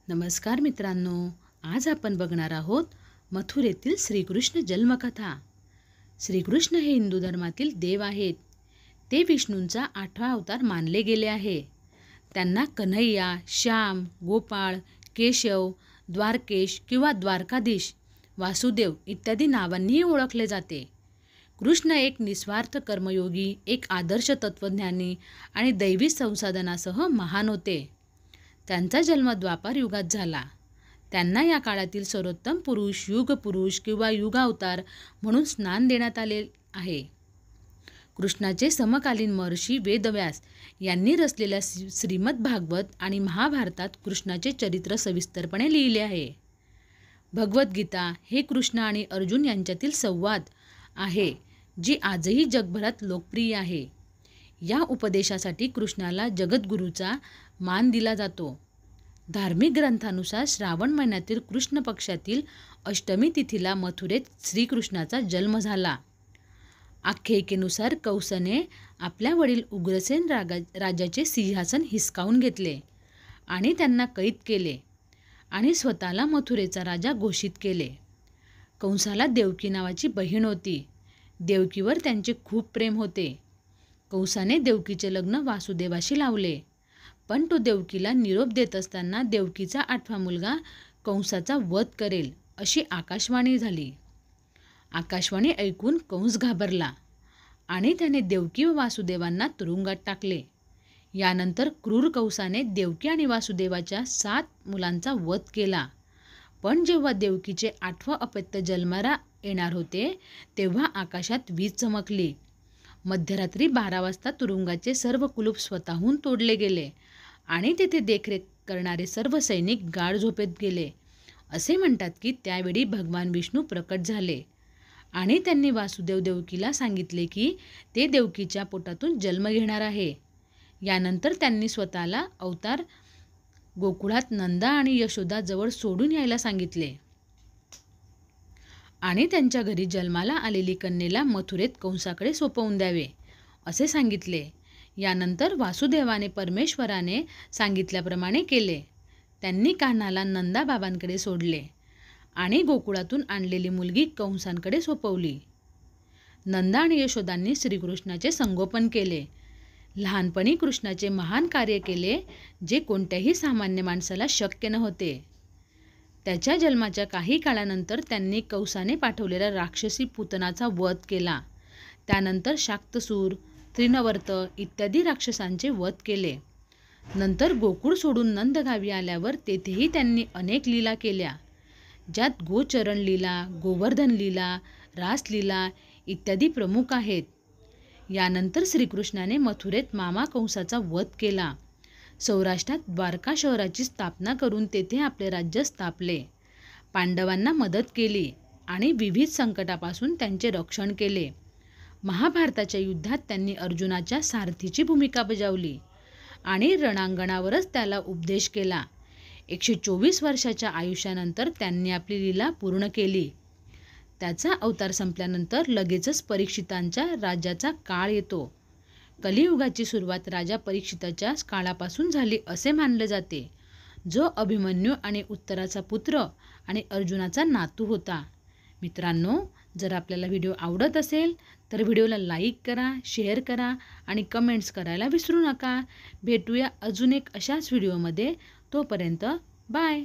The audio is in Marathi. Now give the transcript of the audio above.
नमस्कार मित्रांनो, आज आपण बघणार आहोत मथुरेतील श्रीकृष्ण जन्मकथा। श्रीकृष्ण हे हिंदू धर्मातील देव आहेत। ते विष्णूंचा 8वा अवतार मानले गेले आहे। त्यांना कन्हैया, श्याम, गोपाळ, केशव, द्वारकेश किंवा द्वारकाधीश, वासुदेव इत्यादी नावांनीही ओळखले जाते। कृष्ण एक निस्वार्थ कर्मयोगी, एक आदर्श तत्वज्ञानी आणि दैवी संसाधनासह महान होते। त्यांचा जन्म द्वापार युगात झाला। त्यांना या काळातील सर्वोत्तम पुरुष, युगपुरुष किंवा युगावतार म्हणून स्नान देण्यात आले आहे। कृष्णाचे समकालीन महर्षी वेदव्यास यांनी रचलेल्या श्रीमद भागवत आणि महाभारतात कृष्णाचे चरित्र सविस्तरपणे लिहिले आहे। भगवद्गीता हे कृष्ण आणि अर्जुन यांच्यातील संवाद आहे, जी आजही जगभरात लोकप्रिय आहे। या उपदेशासाठी कृष्णाला जगद्गुरूचा मान दिला जातो। धार्मिक ग्रंथानुसार श्रावण महिन्यातील कृष्ण पक्षातील अष्टमी तिथीला मथुरेत श्रीकृष्णाचा जन्म झाला। आख्यायिकेनुसार कंसाने आपल्या वडील उग्रसेन राजाचे सिंहासन हिसकावून घेतले आणि त्यांना कैद केले आणि स्वतःला मथुरेचा राजा घोषित केले। कंसाला देवकी नावाची बहीण होती। देवकीवर त्यांचे खूप प्रेम होते। कंसाने देवकीचे लग्न वासुदेवाशी लावले, पण तो देवकीला निरोप देत असताना देवकीचा 8वा मुलगा कंसाचा वध करेल अशी आकाशवाणी झाली। आकाशवाणी ऐकून कंस घाबरला आणि त्याने देवकी व वासुदेवांना तुरुंगात टाकले। यानंतर क्रूर कंसाने देवकी आणि वासुदेवाच्या 7 मुलांचा वध केला। पण जेव्हा देवकीचे 8वं अपत्य जन्माला येणार होते, तेव्हा आकाशात वीज चमकली। मध्यरात्री 12 वाजता तुरुंगाचे सर्व कुलूप स्वतःहून तोडले गेले आणि तेथे देखरेख करणारे सर्व सैनिक गाढ झोपेत गेले। असे म्हणतात की त्यावेळी भगवान विष्णू प्रकट झाले आणि त्यांनी वासुदेव देवकीला सांगितले की ते देवकीच्या पोटातून जन्म घेणार आहे। यानंतर त्यांनी स्वतःला अवतार गोकुळात नंदा आणि यशोदा जवळ सोडून यायला सांगितले आणि त्यांच्या घरी जन्माला आलेली कन्येला मथुरेत कंसाकडे सोपवून द्यावे असे सांगितले। यानंतर वासुदेवाने परमेश्वराने सांगितल्याप्रमाणे केले। त्यांनी कान्हाला नंदा बाबांकडे सोडले आणि गोकुळातून आणलेली मुलगी कंसांकडे सोपवली। नंदा आणि यशोदांनी श्रीकृष्णाचे संगोपन केले। लहानपणी कृष्णाचे महान कार्य केले, जे कोणत्याही सामान्य माणसाला शक्य नव्हते। त्याच्या जन्माच्या काही काळानंतर त्यांनी कंसाने पाठवलेल्या राक्षसी पुतनाचा वध केला। त्यानंतर शाक्तसूर, त्रिनवर्त इत्यादी राक्षसांचे वध केले। नंतर गोकुळ सोडून नंदगावी आल्यावर तेथेही त्यांनी अनेक लीला केल्या, ज्यात गोचरण लीला, गोवर्धन लीला, रासलीला इत्यादी प्रमुख आहेत। यानंतर श्रीकृष्णाने मथुरेत मामा कंसाचा वध केला। सौराष्ट्रात द्वारका शहराची स्थापना करून तेथे आपले राज्य स्थापले। पांडवांना मदत केली आणि विविध संकटापासून त्यांचे रक्षण केले। महाभारताच्या युद्धात त्यांनी अर्जुनाच्या सारथीची भूमिका बजावली आणि रणांगणावरच त्याला उपदेश केला। 124 वर्षाच्या आयुष्यानंतर त्यांनी आपली लीला पूर्ण केली। त्याचा अवतार संपल्यानंतर लगेचच परीक्षितांच्या राज्याचा काळ येतो। कलियुगाची सुरुवात राजा परीक्षिताच्या काळापासून झाली असे मानले जाते, जो अभिमन्यू आणि उत्तराचा पुत्र आणि अर्जुनाचा नातू होता। मित्रांनो, जर आपल्याला व्हिडिओ आवडत असेल तर व्हिडिओला लाईक करा, शेअर करा आणि कमेंट्स करायला विसरू नका। भेटूया अजून एक अशाच व्हिडिओमध्ये। तोपर्यंत बाय।